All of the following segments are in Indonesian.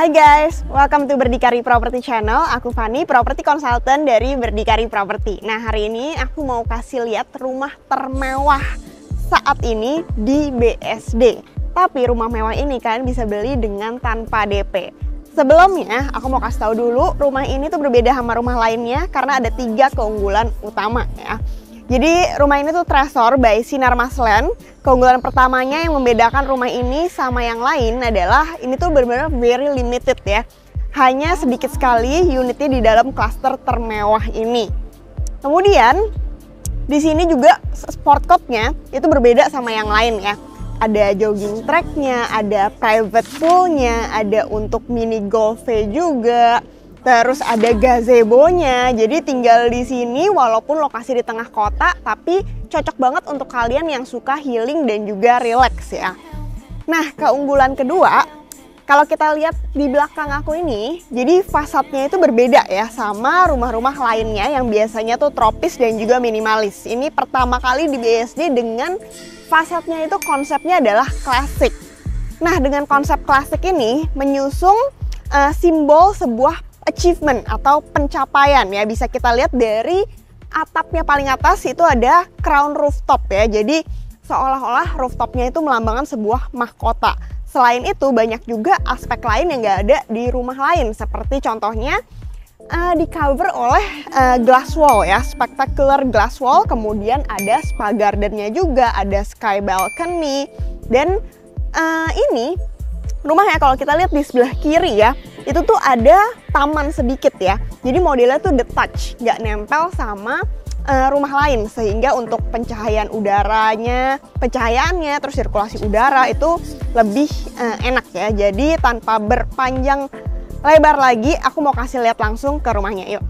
Hai guys, welcome to Berdikari Property Channel. Aku Fani, property consultant dari Berdikari Property. Nah, hari ini aku mau kasih lihat rumah termewah saat ini di BSD. Tapi rumah mewah ini kalian bisa beli dengan tanpa DP. Sebelumnya, aku mau kasih tahu dulu, rumah ini tuh berbeda sama rumah lainnya karena ada 3 keunggulan utama ya. Jadi rumah ini tuh Tresor by Sinar Mas Land. Keunggulan pertamanya yang membedakan rumah ini sama yang lain adalah ini tuh benar-benar very limited ya. Hanya sedikit sekali unitnya di dalam klaster termewah ini. Kemudian di sini juga sport court-nya itu berbeda sama yang lain ya. Ada jogging track-nya, ada private pool-nya, ada untuk mini golf-nya juga. Terus ada gazebo-nya, jadi tinggal di sini walaupun lokasi di tengah kota, tapi cocok banget untuk kalian yang suka healing dan juga relax ya. Nah, keunggulan kedua, kalau kita lihat di belakang aku ini, jadi fasadnya itu berbeda ya sama rumah-rumah lainnya yang biasanya tuh tropis dan juga minimalis. Ini pertama kali di BSD dengan fasadnya itu konsepnya adalah klasik. Nah, dengan konsep klasik ini menyusung simbol sebuah achievement atau pencapaian ya, bisa kita lihat dari atapnya paling atas itu ada crown rooftop ya, jadi seolah-olah rooftopnya itu melambangkan sebuah mahkota. Selain itu banyak juga aspek lain yang gak ada di rumah lain, seperti contohnya di cover oleh glass wall ya, spectacular glass wall, kemudian ada spa gardennya juga, ada sky balcony, dan ini rumahnya kalau kita lihat di sebelah kiri ya, itu tuh ada taman sedikit ya. Jadi modelnya tuh detach, nggak nempel sama rumah lain, sehingga untuk pencahayaannya, terus sirkulasi udara itu lebih enak ya. Jadi tanpa berpanjang lebar lagi, aku mau kasih lihat langsung ke rumahnya, yuk.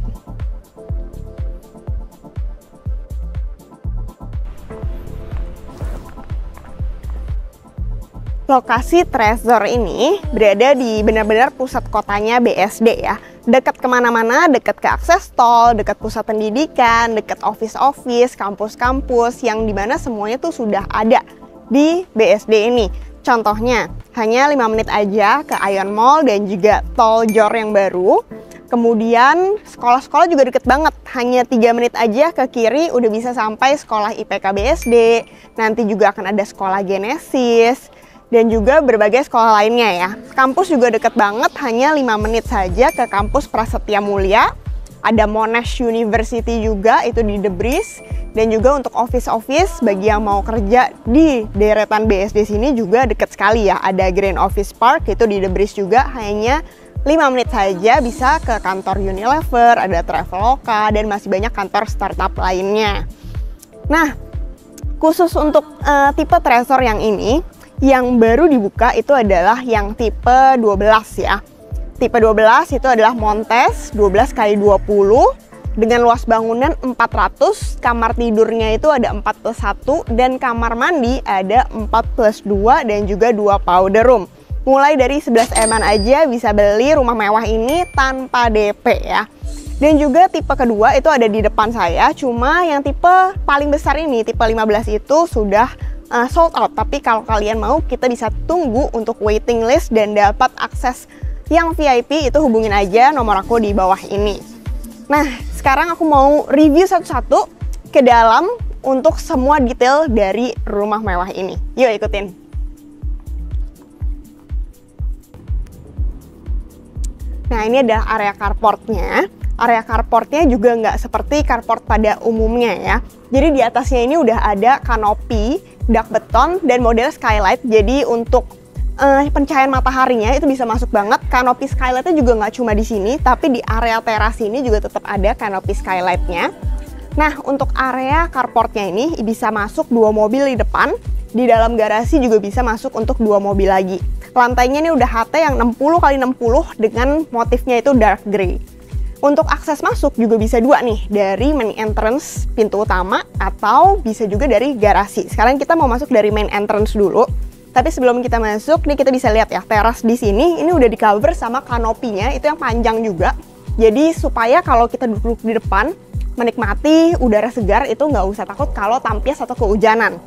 Lokasi Tresor ini berada di benar-benar pusat kotanya BSD ya. Dekat kemana-mana, dekat ke akses tol, dekat pusat pendidikan, dekat office-office, kampus-kampus, yang dimana semuanya tuh sudah ada di BSD ini. Contohnya, hanya 5 menit aja ke Ion Mall dan juga tol Jor yang baru. Kemudian sekolah-sekolah juga deket banget, hanya 3 menit aja ke kiri udah bisa sampai sekolah IPK BSD. Nanti juga akan ada sekolah Genesis dan juga berbagai sekolah lainnya ya. Kampus juga deket banget, hanya 5 menit saja ke kampus Prasetya Mulia. Ada Monash University juga, itu di The Breeze. Dan juga untuk office-office, bagi yang mau kerja di deretan BSD sini juga deket sekali ya. Ada Grand Office Park, itu di The Breeze juga, hanya 5 menit saja bisa ke kantor Unilever, ada Traveloka, dan masih banyak kantor startup lainnya. Nah, khusus untuk tipe Tresor yang ini, yang baru dibuka itu adalah yang tipe 12 ya. Tipe 12 itu adalah Montes 12x20 dengan luas bangunan 400, kamar tidurnya itu ada 4+1 dan kamar mandi ada 4+2 dan juga 2 powder room. Mulai dari 11 M-an aja bisa beli rumah mewah ini tanpa DP ya. Dan juga tipe kedua itu ada di depan saya, cuma yang tipe paling besar ini, tipe 15 itu sudah sold out, tapi kalau kalian mau kita bisa tunggu untuk waiting list dan dapat akses yang VIP, itu hubungin aja nomor aku di bawah ini. Nah, sekarang aku mau review satu-satu ke dalam untuk semua detail dari rumah mewah ini. Yuk ikutin. Nah, ini adalah area carportnya. Area carportnya juga nggak seperti carport pada umumnya ya. Jadi di atasnya ini udah ada kanopi, dak beton, dan model skylight. Jadi untuk pencahayaan mataharinya itu bisa masuk banget. Kanopi skylightnya juga nggak cuma di sini, tapi di area teras ini juga tetap ada kanopi skylightnya. Nah, untuk area carportnya ini bisa masuk 2 mobil di depan. Di dalam garasi juga bisa masuk untuk 2 mobil lagi. Lantainya ini udah HT yang 60x60 dengan motifnya itu dark grey. Untuk akses masuk juga bisa 2 nih, dari main entrance pintu utama atau bisa juga dari garasi. Sekarang kita mau masuk dari main entrance dulu. Tapi sebelum kita masuk, nih kita bisa lihat ya, teras di sini ini udah di cover sama kanopinya, itu yang panjang juga. Jadi supaya kalau kita duduk di depan, menikmati udara segar itu nggak usah takut kalau tampias atau kehujanan.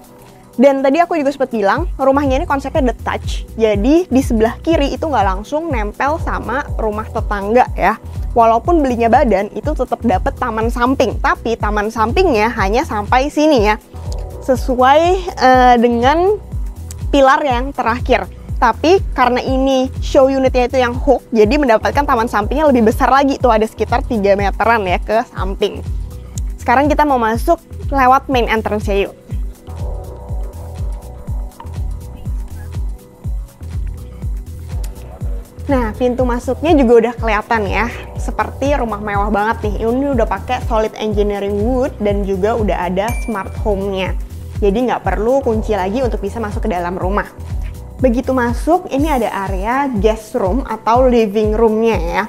Dan tadi aku juga sempat bilang, rumahnya ini konsepnya detached. Jadi di sebelah kiri itu nggak langsung nempel sama rumah tetangga ya. Walaupun belinya badan, itu tetap dapat taman samping. Tapi taman sampingnya hanya sampai sini ya. Sesuai dengan pilar yang terakhir. Tapi karena ini show unitnya itu yang hook, jadi mendapatkan taman sampingnya lebih besar lagi. Tuh ada sekitar 3 meteran ya ke samping. Sekarang kita mau masuk lewat main entrance-nya yuk. Nah, pintu masuknya juga udah kelihatan ya, seperti rumah mewah banget nih. Ini udah pakai solid engineering wood dan juga udah ada smart home-nya. Jadi nggak perlu kunci lagi untuk bisa masuk ke dalam rumah. Begitu masuk, ini ada area guest room atau living room-nya ya.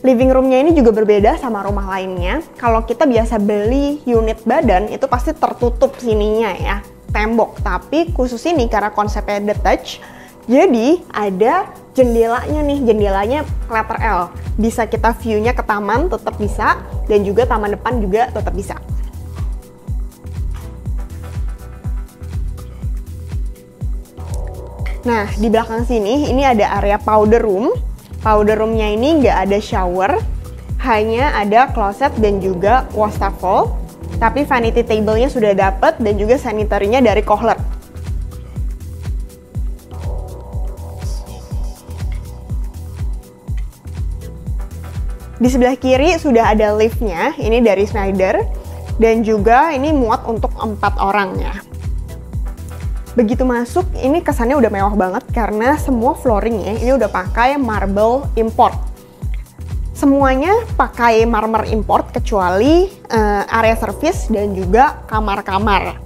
Living room-nya ini juga berbeda sama rumah lainnya. Kalau kita biasa beli unit badan, itu pasti tertutup sininya ya, tembok. Tapi khusus ini karena konsepnya detached, jadi ada jendelanya nih, jendelanya letter L. Bisa kita view-nya ke taman, tetap bisa. Dan juga taman depan juga tetap bisa. Nah, di belakang sini, ini ada area powder room. Powder room-nya ini nggak ada shower, hanya ada closet dan juga wastafel. Tapi vanity table-nya sudah dapat dan juga sanitary-nya dari Kohler. Di sebelah kiri sudah ada liftnya, ini dari Schneider, dan juga ini muat untuk 4 orang ya. Begitu masuk, ini kesannya udah mewah banget karena semua flooringnya ini udah pakai marble import. Semuanya pakai marmer import kecuali area service dan juga kamar-kamar.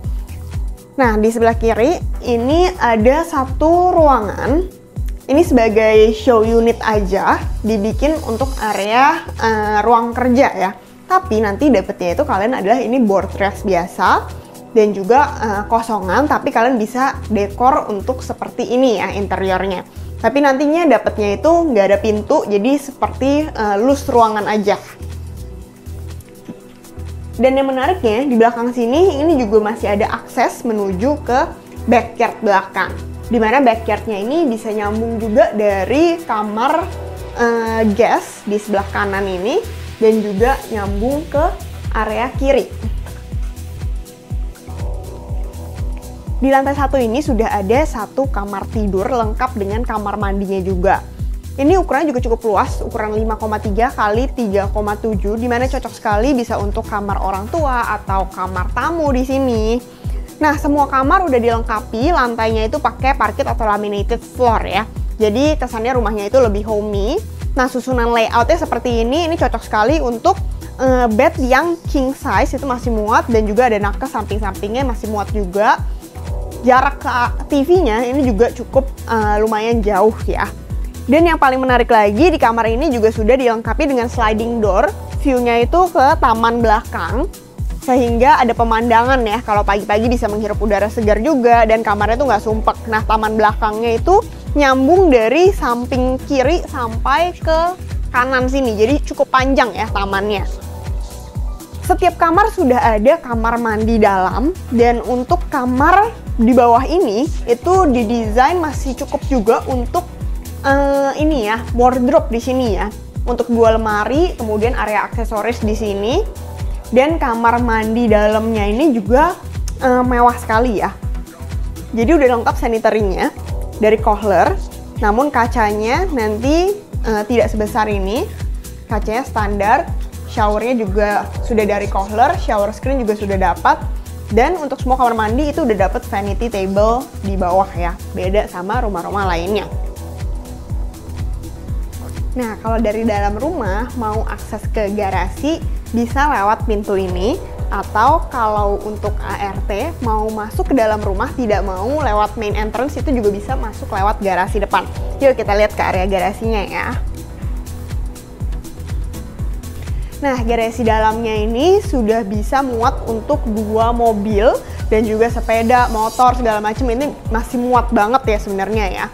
Nah, di sebelah kiri ini ada satu ruangan. Ini sebagai show unit aja, dibikin untuk area ruang kerja ya. Tapi nanti dapetnya itu kalian adalah ini board rest biasa dan juga kosongan, tapi kalian bisa dekor untuk seperti ini ya interiornya. Tapi nantinya dapetnya itu nggak ada pintu, jadi seperti loose ruangan aja. Dan yang menariknya di belakang sini ini juga masih ada akses menuju ke backyard belakang. Dimana backyardnya ini bisa nyambung juga dari kamar guest di sebelah kanan ini dan juga nyambung ke area kiri. Di lantai 1 ini sudah ada satu kamar tidur lengkap dengan kamar mandinya juga. Ini ukurannya juga cukup luas, ukuran 5,3 kali 3,7, dimana cocok sekali bisa untuk kamar orang tua atau kamar tamu di sini. Nah, semua kamar udah dilengkapi, lantainya itu pakai parquet atau laminated floor ya. Jadi kesannya rumahnya itu lebih homey. Nah, susunan layoutnya seperti ini cocok sekali untuk bed yang king size, itu masih muat, dan juga ada nakes samping-sampingnya masih muat juga. Jarak ke TV-nya ini juga cukup lumayan jauh ya. Dan yang paling menarik lagi, di kamar ini juga sudah dilengkapi dengan sliding door. View-nya itu ke taman belakang. Sehingga ada pemandangan ya, kalau pagi-pagi bisa menghirup udara segar juga, dan kamarnya tuh nggak sumpek. Nah, taman belakangnya itu nyambung dari samping kiri sampai ke kanan sini, jadi cukup panjang ya tamannya. Setiap kamar sudah ada kamar mandi dalam, dan untuk kamar di bawah ini itu didesain masih cukup juga untuk ini ya, wardrobe di sini ya, untuk 2 lemari, kemudian area aksesoris di sini. Dan kamar mandi dalamnya ini juga mewah sekali ya. Jadi udah lengkap sanitary-nya dari Kohler. Namun kacanya nanti tidak sebesar ini. Kacanya standar. Showernya juga sudah dari Kohler. Shower screen juga sudah dapat. Dan untuk semua kamar mandi itu udah dapat vanity table di bawah ya. Beda sama rumah-rumah lainnya. Nah, kalau dari dalam rumah mau akses ke garasi, bisa lewat pintu ini, atau kalau untuk ART mau masuk ke dalam rumah tidak mau lewat main entrance, itu juga bisa masuk lewat garasi depan. Yuk kita lihat ke area garasinya ya. Nah, garasi dalamnya ini sudah bisa muat untuk 2 mobil dan juga sepeda, motor, segala macam. Ini masih muat banget ya sebenarnya ya.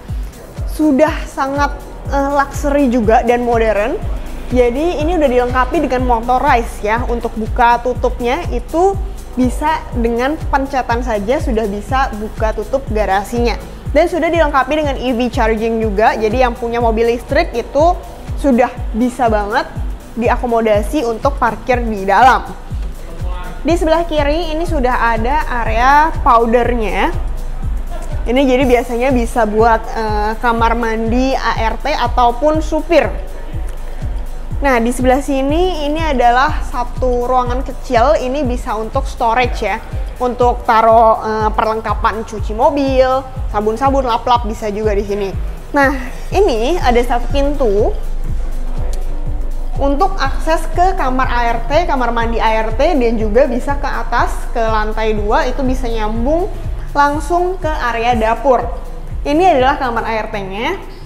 Sudah sangat luxury juga dan modern. Jadi ini udah dilengkapi dengan motorized ya. Untuk buka tutupnya itu bisa dengan pencetan saja sudah bisa buka tutup garasinya. Dan sudah dilengkapi dengan EV charging juga, jadi yang punya mobil listrik itu sudah bisa banget diakomodasi untuk parkir di dalam. Di sebelah kiri ini sudah ada area powdernya. Ini jadi biasanya bisa buat kamar mandi ART ataupun supir. Nah, di sebelah sini ini adalah satu ruangan kecil, ini bisa untuk storage ya. Untuk taruh perlengkapan cuci mobil, sabun-sabun, lap-lap bisa juga di sini. Nah, ini ada satu pintu untuk akses ke kamar ART, kamar mandi ART, dan juga bisa ke atas ke lantai 2, itu bisa nyambung langsung ke area dapur. Ini adalah kamar ART-nya.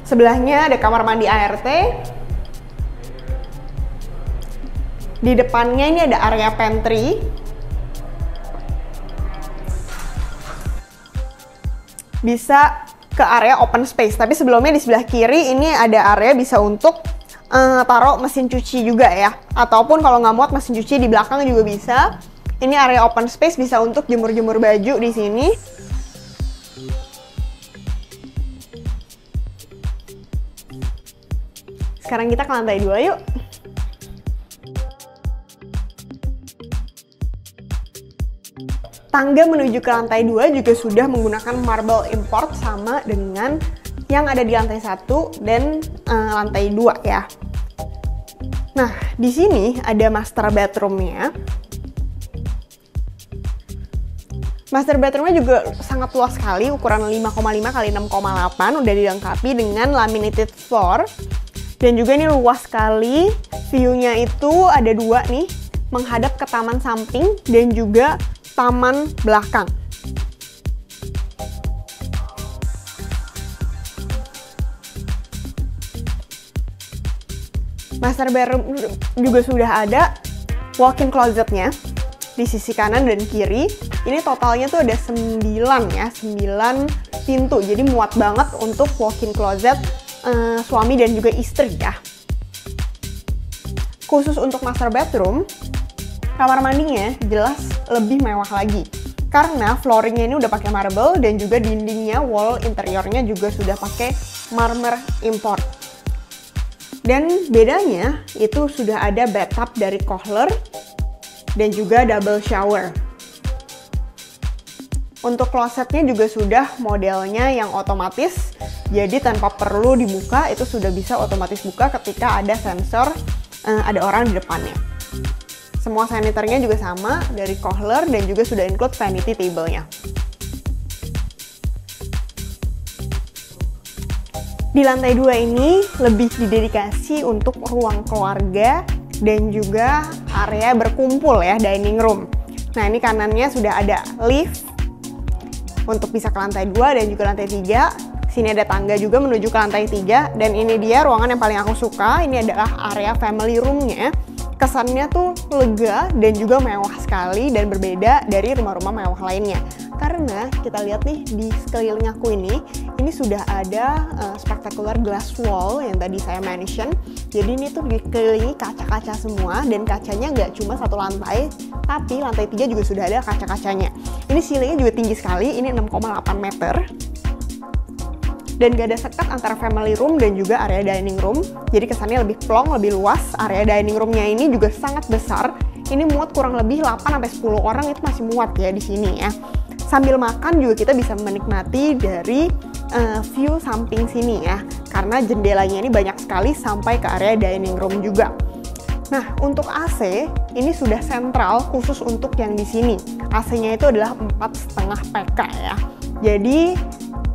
Sebelahnya ada kamar mandi ART. Di depannya ini ada area pantry. Bisa ke area open space, tapi sebelumnya di sebelah kiri ini ada area bisa untuk taruh mesin cuci juga ya. Ataupun kalau nggak muat mesin cuci di belakang juga bisa. Ini area open space, bisa untuk jemur-jemur baju di sini. Sekarang kita ke lantai 2 yuk. Tangga menuju ke lantai 2 juga sudah menggunakan marble import sama dengan yang ada di lantai 1 dan lantai 2 ya. Nah, di sini ada master bedroom-nya. Master bedroom-nya juga sangat luas sekali, ukuran 5,5 x 6,8, udah dilengkapi dengan laminated floor. Dan juga ini luas sekali, view-nya itu ada 2 nih, menghadap ke taman samping dan juga taman belakang. Master bedroom juga sudah ada walk-in closet-nya di sisi kanan dan kiri. Ini totalnya tuh ada 9 ya, 9 pintu, jadi muat banget untuk walk-in closet suami dan juga istri ya. Khusus untuk master bedroom, kamar mandinya jelas lebih mewah lagi karena flooringnya ini udah pakai marble dan juga dindingnya, wall interiornya juga sudah pakai marmer import. Dan bedanya itu sudah ada bathtub dari Kohler dan juga double shower. Untuk klosetnya juga sudah modelnya yang otomatis, jadi tanpa perlu dibuka, itu sudah bisa otomatis buka ketika ada sensor ada orang di depannya. Semua saniternya juga sama dari Kohler dan juga sudah include vanity table-nya. Di lantai 2 ini lebih didedikasi untuk ruang keluarga dan juga area berkumpul ya, dining room. Nah, ini kanannya sudah ada lift untuk bisa ke lantai 2 dan juga lantai 3. Sini ada tangga juga menuju ke lantai 3. Dan ini dia ruangan yang paling aku suka. Ini adalah area family room-nya. Kesannya tuh lega dan juga mewah sekali dan berbeda dari rumah-rumah mewah lainnya. Karena kita lihat nih di sekeliling aku ini sudah ada spectacular glass wall yang tadi saya mention. Jadi ini tuh dikelilingi kaca-kaca semua dan kacanya nggak cuma satu lantai, tapi lantai 3 juga sudah ada kaca-kacanya. Ini ceilingnya juga tinggi sekali, ini 6,8 meter. Dan gak ada sekat antara family room dan juga area dining room. Jadi kesannya lebih plong, lebih luas. Area dining roomnya ini juga sangat besar. Ini muat kurang lebih 8-10 orang, itu masih muat ya di sini ya. Sambil makan juga kita bisa menikmati dari view samping sini ya. Karena jendelanya ini banyak sekali sampai ke area dining room juga. Nah, untuk AC ini sudah sentral khusus untuk yang di sini. AC-nya itu adalah 4,5 PK ya. Jadi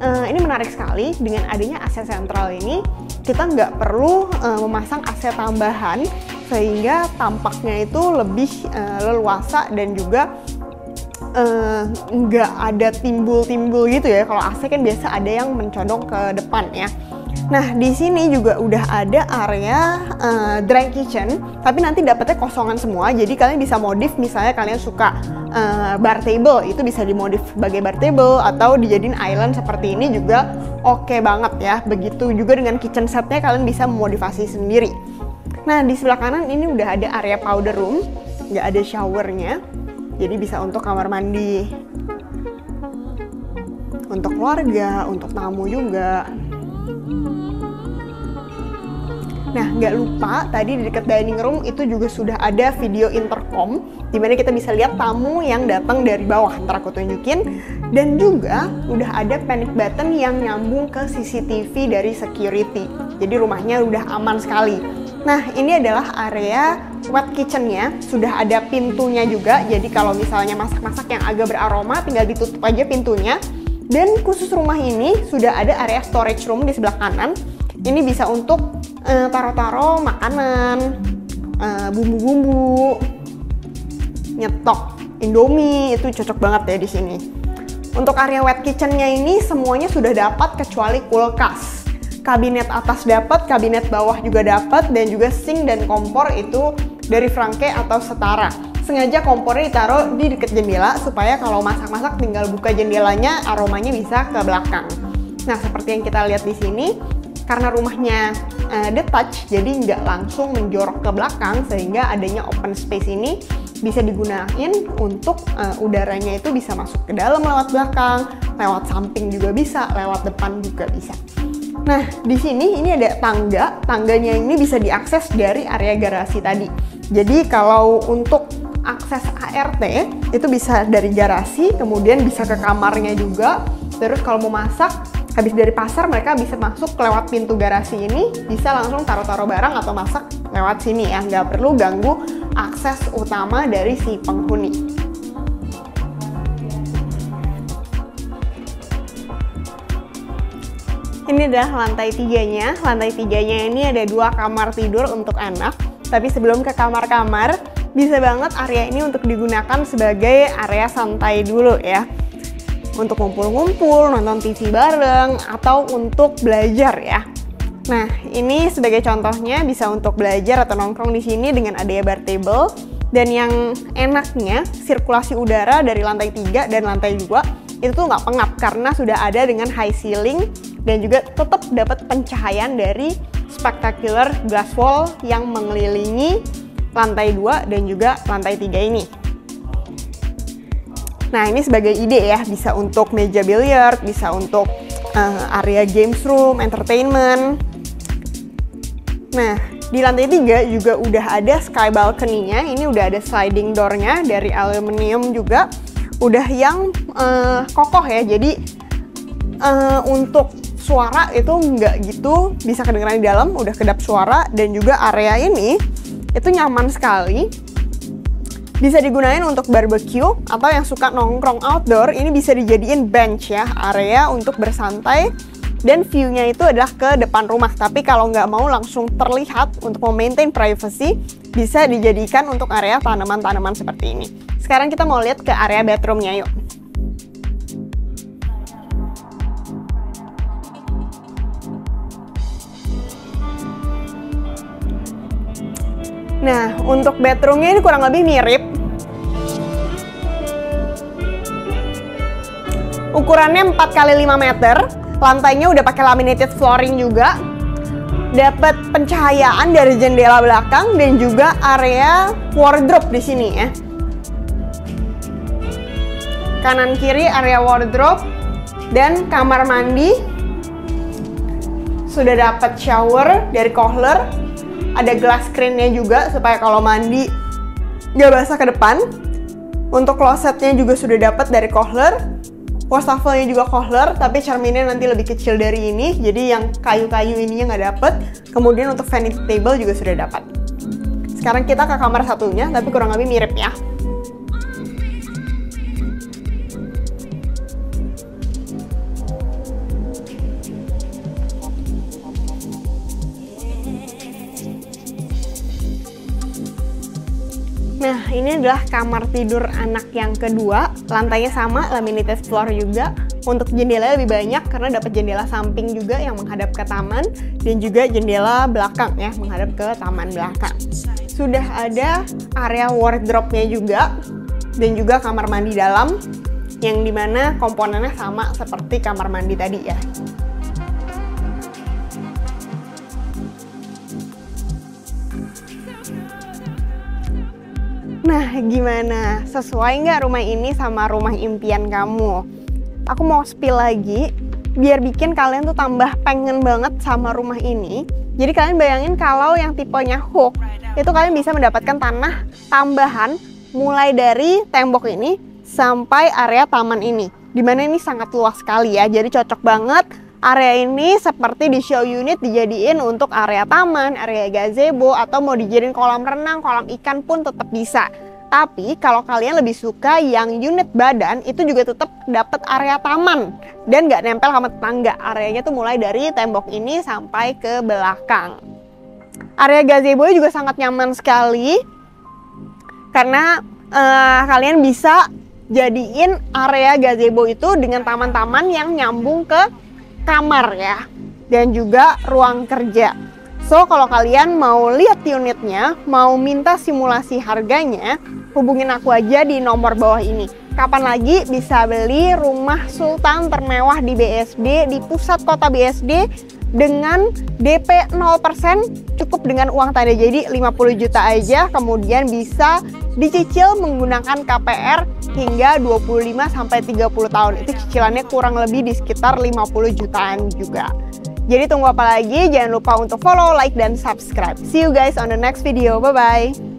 ini menarik sekali, dengan adanya AC sentral ini kita nggak perlu memasang AC tambahan sehingga tampaknya itu lebih leluasa dan juga nggak ada timbul-timbul gitu ya. Kalau AC kan biasa ada yang mencondong ke depan ya. Nah, di sini juga udah ada area dry kitchen, tapi nanti dapetnya kosongan semua. Jadi kalian bisa modif, misalnya kalian suka bar table, itu bisa dimodif sebagai bar table atau dijadiin island seperti ini juga oke banget ya. Begitu juga dengan kitchen setnya, kalian bisa memodifikasi sendiri. Nah, di sebelah kanan ini udah ada area powder room, nggak ada showernya, jadi bisa untuk kamar mandi, untuk keluarga, untuk tamu juga. Nah, nggak lupa tadi di dekat dining room itu juga sudah ada video intercom, dimana kita bisa lihat tamu yang datang dari bawah. Ntar aku tunjukin. Dan juga udah ada panic button yang nyambung ke CCTV dari security. Jadi rumahnya udah aman sekali. Nah, ini adalah area wet kitchen-nya. Sudah ada pintunya juga, jadi kalau misalnya masak-masak yang agak beraroma, tinggal ditutup aja pintunya. Dan khusus rumah ini sudah ada area storage room di sebelah kanan. Ini bisa untuk taro-taro makanan, bumbu-bumbu, nyetok Indomie, itu cocok banget ya di sini. Untuk area wet kitchen-nya ini semuanya sudah dapat kecuali kulkas. Kabinet atas dapat, kabinet bawah juga dapat, dan juga sink dan kompor itu dari Franke atau setara. Sengaja kompornya ditaruh di dekat jendela supaya kalau masak-masak tinggal buka jendelanya, aromanya bisa ke belakang. Nah, seperti yang kita lihat di sini, karena rumahnya detached, jadi nggak langsung menjorok ke belakang, sehingga adanya open space ini bisa digunakan untuk udaranya itu bisa masuk ke dalam lewat belakang, lewat samping juga bisa, lewat depan juga bisa. Nah, di sini ini ada tangga, tangganya ini bisa diakses dari area garasi tadi. Jadi kalau untuk akses ART itu bisa dari garasi, kemudian bisa ke kamarnya juga. Terus kalau mau masak, habis dari pasar mereka bisa masuk lewat pintu garasi ini, bisa langsung taruh-taruh barang atau masak lewat sini ya, nggak perlu ganggu akses utama dari si penghuni. Ini adalah lantai tiganya. Lantai tiganya ini ada 2 kamar tidur untuk anak. Tapi sebelum ke kamar-kamar, bisa banget area ini untuk digunakan sebagai area santai dulu ya. Untuk ngumpul-ngumpul, nonton TV bareng, atau untuk belajar ya. Nah, ini sebagai contohnya bisa untuk belajar atau nongkrong di sini dengan adanya bar table. Dan yang enaknya, sirkulasi udara dari lantai 3 dan lantai 2 itu tuh nggak pengap karena sudah ada dengan high ceiling dan juga tetap dapat pencahayaan dari spectacular glass wall yang mengelilingi lantai 2 dan juga lantai 3 ini. Nah, ini sebagai ide ya, bisa untuk meja billiard, bisa untuk area games room, entertainment. Nah, di lantai 3 juga udah ada sky balcony-nya. Ini udah ada sliding door-nya dari aluminium juga. Udah yang kokoh ya, jadi untuk suara itu nggak gitu bisa kedengeran di dalam, udah kedap suara. Dan juga area ini itu nyaman sekali. Bisa digunakan untuk barbecue atau yang suka nongkrong outdoor, ini bisa dijadiin bench ya, area untuk bersantai. Dan view-nya itu adalah ke depan rumah. Tapi kalau nggak mau langsung terlihat untuk memaintain privacy, bisa dijadikan untuk area tanaman-tanaman seperti ini. Sekarang kita mau lihat ke area bedroom-nya yuk. Nah, untuk bedroomnya ini kurang lebih mirip. Ukurannya 4x5 meter, lantainya udah pakai laminated flooring juga. Dapat pencahayaan dari jendela belakang dan juga area wardrobe di sini ya. Kanan kiri area wardrobe dan kamar mandi. Sudah dapat shower dari Kohler. Ada glass screen-nya juga supaya kalau mandi nggak basah ke depan. Untuk klosetnya juga sudah dapat dari Kohler. Wastafel-nya juga Kohler, tapi cerminnya nanti lebih kecil dari ini. Jadi yang kayu-kayu ininya nggak dapat. Kemudian untuk vanity table juga sudah dapat. Sekarang kita ke kamar satunya, tapi kurang lebih mirip ya. Nah, ini adalah kamar tidur anak yang kedua. Lantainya sama, laminated floor juga. Untuk jendela lebih banyak karena dapat jendela samping juga yang menghadap ke taman dan juga jendela belakang ya menghadap ke taman belakang. Sudah ada area wardrobe-nya juga dan juga kamar mandi dalam yang dimana komponennya sama seperti kamar mandi tadi ya. Nah, gimana? Sesuai nggak rumah ini sama rumah impian kamu? Aku mau spill lagi, biar bikin kalian tuh tambah pengen banget sama rumah ini. Jadi kalian bayangin kalau yang tipenya hook, itu kalian bisa mendapatkan tanah tambahan mulai dari tembok ini sampai area taman ini. Dimana ini sangat luas sekali ya, jadi cocok banget. Area ini seperti di show unit dijadiin untuk area taman, area gazebo, atau mau dijadiin kolam renang, kolam ikan pun tetap bisa. Tapi kalau kalian lebih suka yang unit badan, itu juga tetap dapat area taman dan nggak nempel sama tetangga. Areanya tuh mulai dari tembok ini sampai ke belakang. Area gazebo juga sangat nyaman sekali karena kalian bisa jadiin area gazebo itu dengan taman-taman yang nyambung ke kamar ya, dan juga ruang kerja. So, kalau kalian mau lihat unitnya, mau minta simulasi harganya, hubungin aku aja di nomor bawah ini. Kapan lagi bisa beli rumah sultan termewah di BSD, di pusat kota BSD, dengan DP 0%, cukup dengan uang tanda jadi 50 juta aja, kemudian bisa dicicil menggunakan KPR hingga 25-30 tahun. Itu cicilannya kurang lebih di sekitar 50 jutaan juga. Jadi tunggu apa lagi? Jangan lupa untuk follow, like, dan subscribe. See you guys on the next video. Bye-bye.